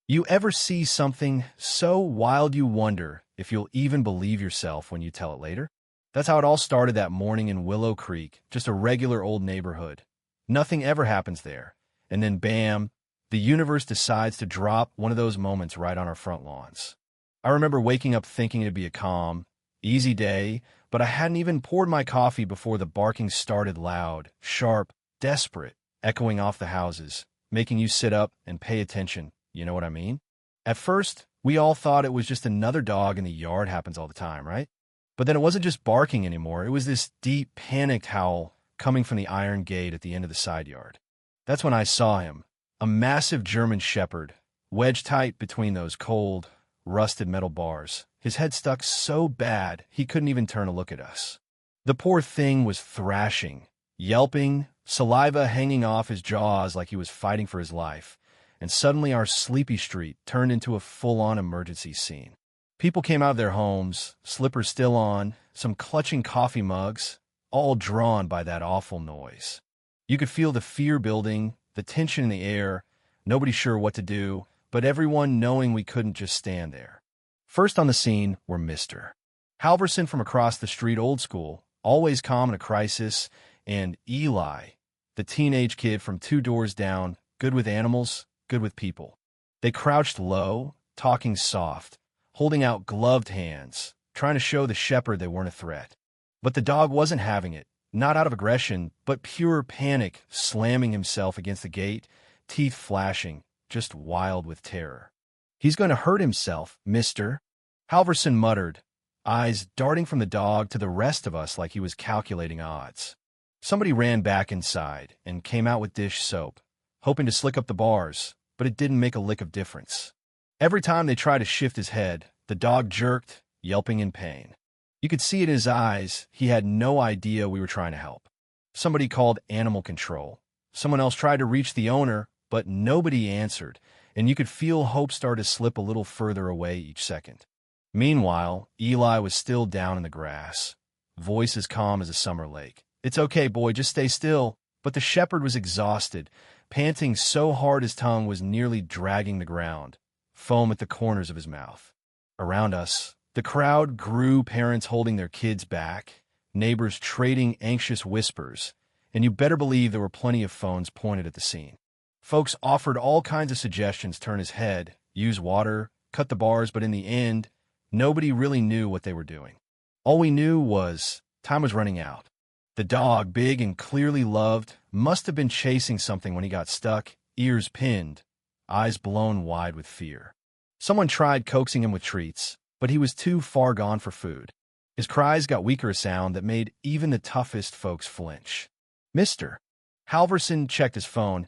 You ever see something so wild you wonder if you'll even believe yourself when you tell it later? That's how it all started that morning in Willow Creek, just a regular old neighborhood. Nothing ever happens there. And then bam, the universe decides to drop one of those moments right on our front lawns. I remember waking up thinking it'd be a calm, easy day, but I hadn't even poured my coffee before the barking started loud, sharp, desperate, echoing off the houses, making you sit up and pay attention. You know what I mean? At first, we all thought it was just another dog in the yard. Happens all the time, right? But then it wasn't just barking anymore. It was this deep, panicked howl coming from the iron gate at the end of the side yard. That's when I saw him, a massive German shepherd, wedged tight between those cold, rusted metal bars, his head stuck so bad he couldn't even turn to look at us. The poor thing was thrashing, yelping, saliva hanging off his jaws like he was fighting for his life, and suddenly our sleepy street turned into a full-on emergency scene. People came out of their homes, slippers still on, some clutching coffee mugs, all drawn by that awful noise. You could feel the fear building, the tension in the air, nobody sure what to do, but everyone knowing we couldn't just stand there. First on the scene were Mr. Halverson from across the street, old school, always calm in a crisis, and Eli, the teenage kid from 2 doors down, good with animals, good with people. They crouched low, talking soft, holding out gloved hands, trying to show the shepherd they weren't a threat. But the dog wasn't having it, not out of aggression, but pure panic, slamming himself against the gate, teeth flashing, just wild with terror. "He's going to hurt himself, mister," Halverson muttered, eyes darting from the dog to the rest of us like he was calculating odds. Somebody ran back inside and came out with dish soap, hoping to slick up the bars, but it didn't make a lick of difference. Every time they tried to shift his head, the dog jerked, yelping in pain. You could see it in his eyes he had no idea we were trying to help. Somebody called animal control. Someone else tried to reach the owner, but nobody answered, and you could feel hope start to slip a little further away each second. Meanwhile, Eli was still down in the grass, voice as calm as a summer lake. "It's okay, boy, just stay still." But the shepherd was exhausted, panting so hard his tongue was nearly dragging the ground, foam at the corners of his mouth. Around us, the crowd grew, parents holding their kids back, neighbors trading anxious whispers, and you better believe there were plenty of phones pointed at the scene. Folks offered all kinds of suggestions: turn his head, use water, cut the bars, but in the end, nobody really knew what they were doing. All we knew was time was running out. The dog, big and clearly loved, must have been chasing something when he got stuck, ears pinned, eyes blown wide with fear. Someone tried coaxing him with treats, but he was too far gone for food. His cries got weaker, a sound that made even the toughest folks flinch. "Mister." Halverson checked his phone.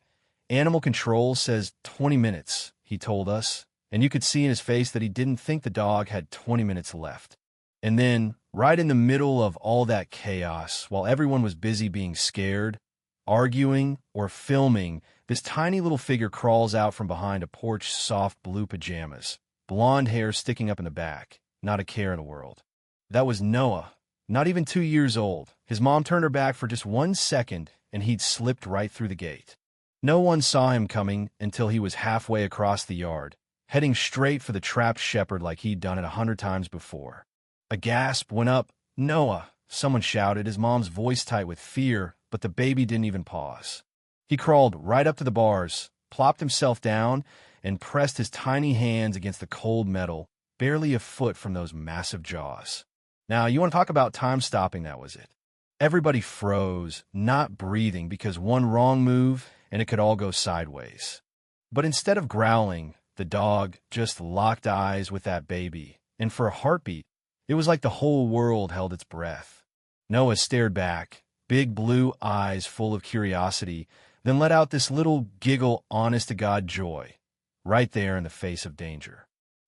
"Animal control says 20 minutes, he told us, and you could see in his face that he didn't think the dog had 20 minutes left. And then, right in the middle of all that chaos, while everyone was busy being scared, arguing, or filming, this tiny little figure crawls out from behind a porch, soft blue pajamas, blonde hair sticking up in the back, not a care in the world. That was Noah, not even 2 years old. His mom turned her back for just 1 second, and he'd slipped right through the gate. No one saw him coming until he was halfway across the yard, heading straight for the trapped shepherd like he'd done it 100 times before. A gasp went up. "Noah," someone shouted, his mom's voice tight with fear, but the baby didn't even pause. He crawled right up to the bars, plopped himself down, and pressed his tiny hands against the cold metal, barely a foot from those massive jaws. Now, you want to talk about time stopping? That was it. Everybody froze, not breathing, because one wrong move and it could all go sideways. But instead of growling, the dog just locked eyes with that baby, and for a heartbeat, it was like the whole world held its breath. Noah stared back, big blue eyes full of curiosity, then let out this little giggle, honest-to-God joy, right there in the face of danger.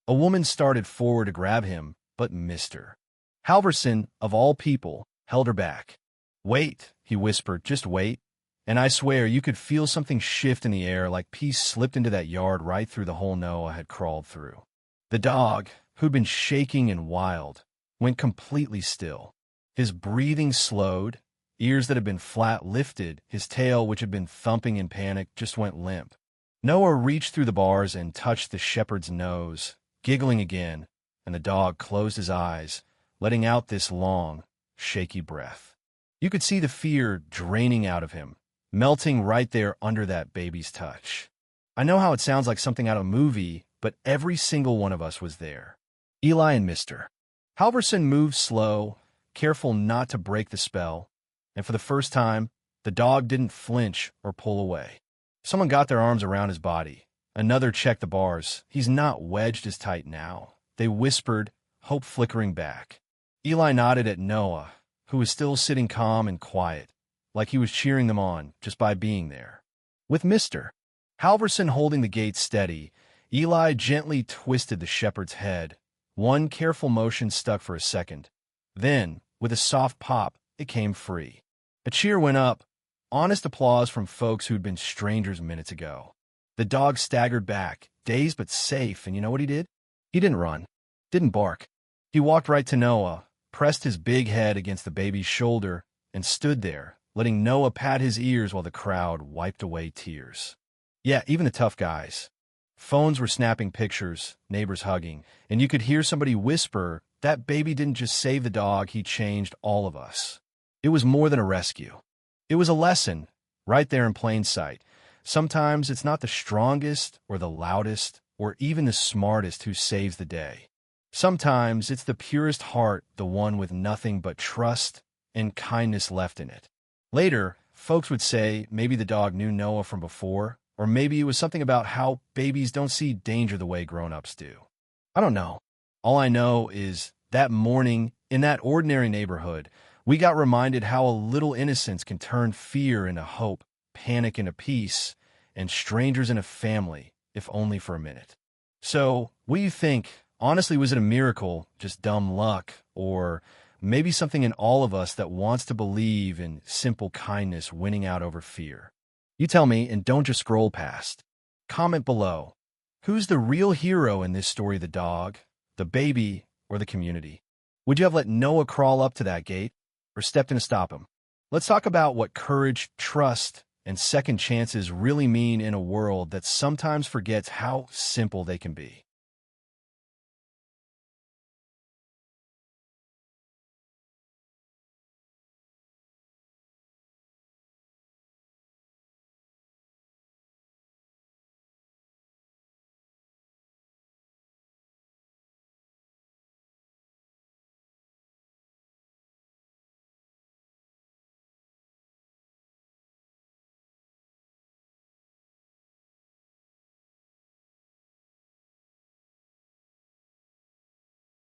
A woman started forward to grab him, but missed her. Halverson, of all people, held her back. "Wait," he whispered, "just wait." And I swear you could feel something shift in the air, like peace slipped into that yard right through the hole Noah had crawled through. The dog, who'd been shaking and wild, went completely still. His breathing slowed, ears that had been flat lifted, his tail, which had been thumping in panic, just went limp. Noah reached through the bars and touched the shepherd's nose, giggling again, and the dog closed his eyes, letting out this long, shaky breath. You could see the fear draining out of him, melting right there under that baby's touch. I know how it sounds like something out of a movie, but every single one of us was there. Eli and Mr. Halverson moved slow, careful not to break the spell, and for the first time, the dog didn't flinch or pull away. Someone got their arms around his body. Another checked the bars. He's not wedged as tight now. They whispered, hope flickering back. Eli nodded at Noah, who was still sitting calm and quiet, like he was cheering them on just by being there. With Mr. Halverson holding the gate steady, Eli gently twisted the shepherd's head. One careful motion stuck for a second. Then, with a soft pop, it came free. A cheer went up, honest applause from folks who'd been strangers minutes ago. The dog staggered back, dazed but safe, and you know what he did? He didn't run, didn't bark. He walked right to Noah, pressed his big head against the baby's shoulder, and stood there, letting Noah pat his ears while the crowd wiped away tears. Yeah, even the tough guys. Phones were snapping pictures, neighbors hugging, and you could hear somebody whisper, that baby didn't just save the dog, he changed all of us. It was more than a rescue. It was a lesson, right there in plain sight. Sometimes it's not the strongest or the loudest or even the smartest who saves the day. Sometimes it's the purest heart, the one with nothing but trust and kindness left in it. Later, folks would say maybe the dog knew Noah from before, or maybe it was something about how babies don't see danger the way grown-ups do. I don't know. All I know is that morning, in that ordinary neighborhood, we got reminded how a little innocence can turn fear into hope, panic into peace, and strangers into family, if only for a minute. So, what do you think? Honestly, was it a miracle, just dumb luck, or maybe something in all of us that wants to believe in simple kindness winning out over fear? You tell me, and don't just scroll past. Comment below. Who's the real hero in this story, the dog, the baby, or the community? Would you have let Noah crawl up to that gate, or stepped in to stop him? Let's talk about what courage, trust, and second chances really mean in a world that sometimes forgets how simple they can be.